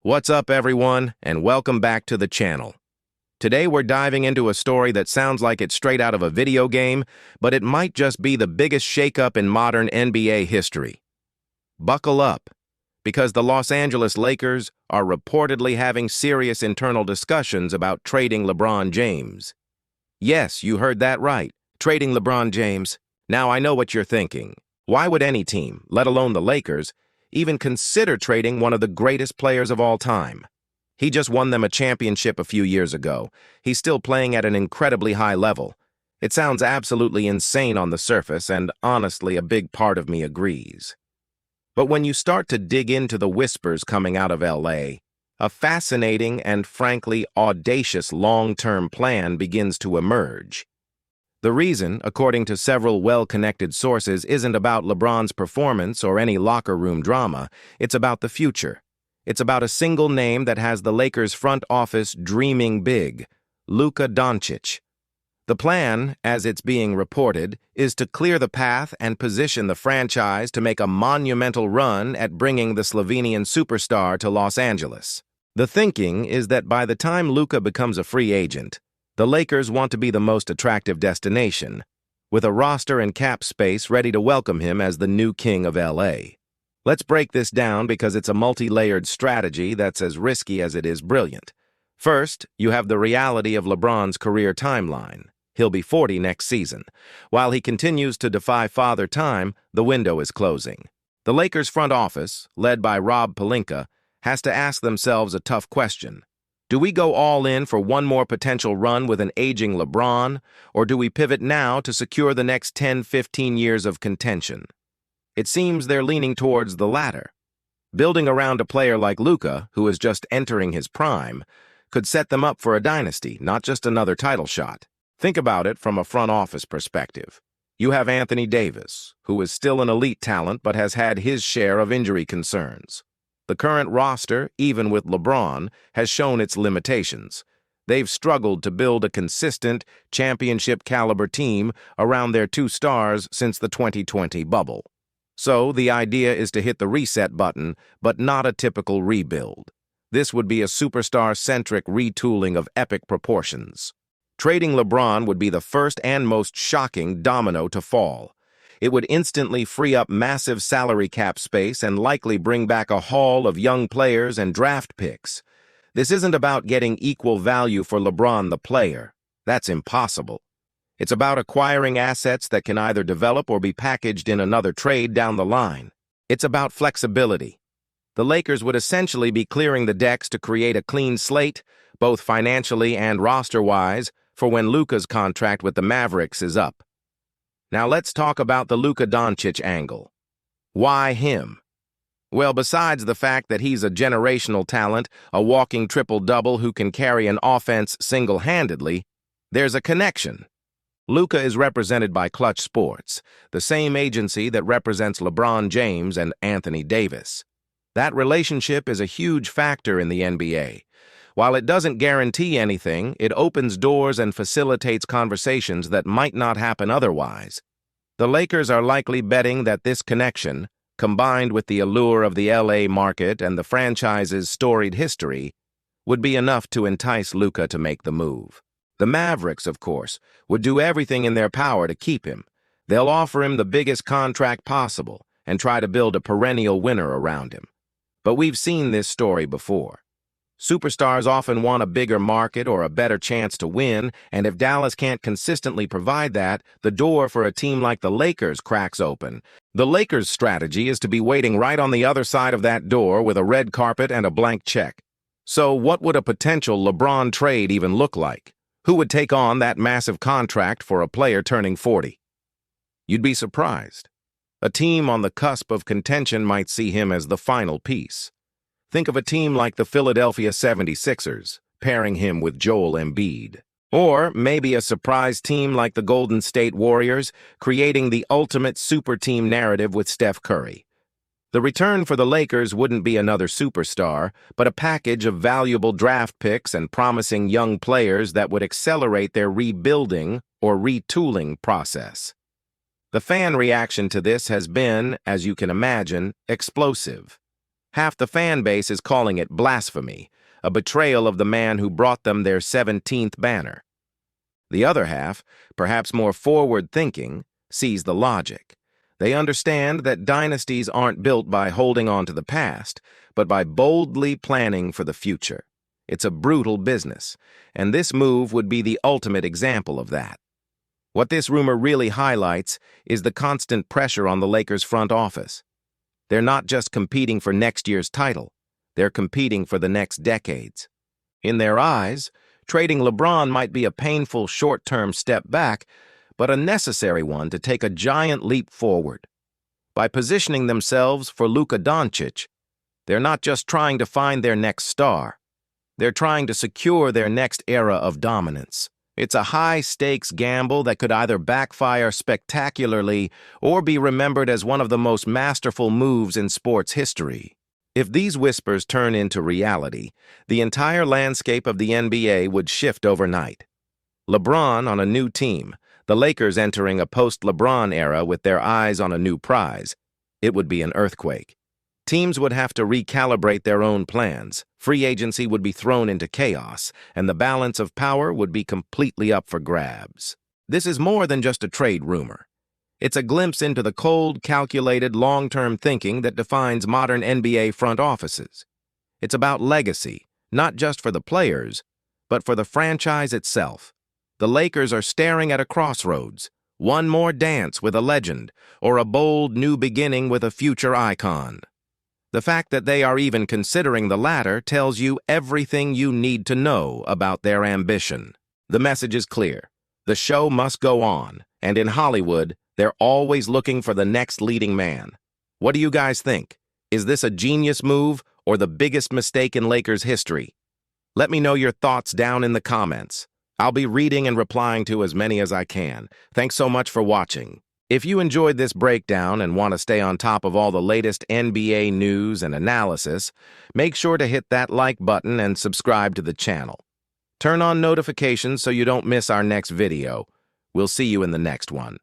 What's up, everyone, and welcome back to the channel. Today we're diving into a story that sounds like it's straight out of a video game, but it might just be the biggest shakeup in modern NBA history. Buckle up, because the Los Angeles Lakers are reportedly having serious internal discussions about trading LeBron James. Yes, you heard that right, trading LeBron James. Now I know what you're thinking. Why would any team, let alone the Lakers, even consider trading one of the greatest players of all time? He just won them a championship a few years ago. He's still playing at an incredibly high level. It sounds absolutely insane on the surface, and honestly, a big part of me agrees. But when you start to dig into the whispers coming out of LA, a fascinating and frankly audacious long-term plan begins to emerge. The reason, according to several well-connected sources, isn't about LeBron's performance or any locker room drama. It's about the future. It's about a single name that has the Lakers' front office dreaming big: Luka Doncic. The plan, as it's being reported, is to clear the path and position the franchise to make a monumental run at bringing the Slovenian superstar to Los Angeles. The thinking is that by the time Luka becomes a free agent, the Lakers want to be the most attractive destination, with a roster and cap space ready to welcome him as the new king of LA. Let's break this down because it's a multi-layered strategy that's as risky as it is brilliant. First, you have the reality of LeBron's career timeline. He'll be 40 next season. While he continues to defy Father Time, the window is closing. The Lakers' front office, led by Rob Pelinka, has to ask themselves a tough question. Do we go all in for one more potential run with an aging LeBron, or do we pivot now to secure the next 10-15 years of contention? It seems they're leaning towards the latter. Building around a player like Luka, who is just entering his prime, could set them up for a dynasty, not just another title shot. Think about it from a front office perspective. You have Anthony Davis, who is still an elite talent but has had his share of injury concerns. The current roster, even with LeBron, has shown its limitations. They've struggled to build a consistent, championship-caliber team around their two stars since the 2020 bubble. So the idea is to hit the reset button, but not a typical rebuild. This would be a superstar-centric retooling of epic proportions. Trading LeBron would be the first and most shocking domino to fall. It would instantly free up massive salary cap space and likely bring back a haul of young players and draft picks. This isn't about getting equal value for LeBron the player. That's impossible. It's about acquiring assets that can either develop or be packaged in another trade down the line. It's about flexibility. The Lakers would essentially be clearing the decks to create a clean slate, both financially and roster-wise, for when Luka's contract with the Mavericks is up. Now let's talk about the Luka Doncic angle. Why him? Well, besides the fact that he's a generational talent, a walking triple-double who can carry an offense single-handedly, there's a connection. Luka is represented by Clutch Sports, the same agency that represents LeBron James and Anthony Davis. That relationship is a huge factor in the NBA. While it doesn't guarantee anything, it opens doors and facilitates conversations that might not happen otherwise. The Lakers are likely betting that this connection, combined with the allure of the LA market and the franchise's storied history, would be enough to entice Luka to make the move. The Mavericks, of course, would do everything in their power to keep him. They'll offer him the biggest contract possible and try to build a perennial winner around him. But we've seen this story before. Superstars often want a bigger market or a better chance to win, and if Dallas can't consistently provide that, the door for a team like the Lakers cracks open. The Lakers' strategy is to be waiting right on the other side of that door with a red carpet and a blank check. So what would a potential LeBron trade even look like? Who would take on that massive contract for a player turning 40? You'd be surprised. A team on the cusp of contention might see him as the final piece. Think of a team like the Philadelphia 76ers, pairing him with Joel Embiid. Or maybe a surprise team like the Golden State Warriors, creating the ultimate super team narrative with Steph Curry. The return for the Lakers wouldn't be another superstar, but a package of valuable draft picks and promising young players that would accelerate their rebuilding or retooling process. The fan reaction to this has been, as you can imagine, explosive. Half the fan base is calling it blasphemy, a betrayal of the man who brought them their 17th banner. The other half, perhaps more forward-thinking, sees the logic. They understand that dynasties aren't built by holding on to the past, but by boldly planning for the future. It's a brutal business, and this move would be the ultimate example of that. What this rumor really highlights is the constant pressure on the Lakers' front office. They're not just competing for next year's title, they're competing for the next decades. In their eyes, trading LeBron might be a painful short-term step back, but a necessary one to take a giant leap forward. By positioning themselves for Luka Doncic, they're not just trying to find their next star, they're trying to secure their next era of dominance. It's a high-stakes gamble that could either backfire spectacularly or be remembered as one of the most masterful moves in sports history. If these whispers turn into reality, the entire landscape of the NBA would shift overnight. LeBron on a new team, the Lakers entering a post-LeBron era with their eyes on a new prize. It would be an earthquake. Teams would have to recalibrate their own plans, free agency would be thrown into chaos, and the balance of power would be completely up for grabs. This is more than just a trade rumor. It's a glimpse into the cold, calculated, long-term thinking that defines modern NBA front offices. It's about legacy, not just for the players, but for the franchise itself. The Lakers are staring at a crossroads, one more dance with a legend, or a bold new beginning with a future icon. The fact that they are even considering the latter tells you everything you need to know about their ambition. The message is clear. The show must go on, and in Hollywood, they're always looking for the next leading man. What do you guys think? Is this a genius move or the biggest mistake in Lakers history? Let me know your thoughts down in the comments. I'll be reading and replying to as many as I can. Thanks so much for watching. If you enjoyed this breakdown and want to stay on top of all the latest NBA news and analysis, make sure to hit that like button and subscribe to the channel. Turn on notifications so you don't miss our next video. We'll see you in the next one.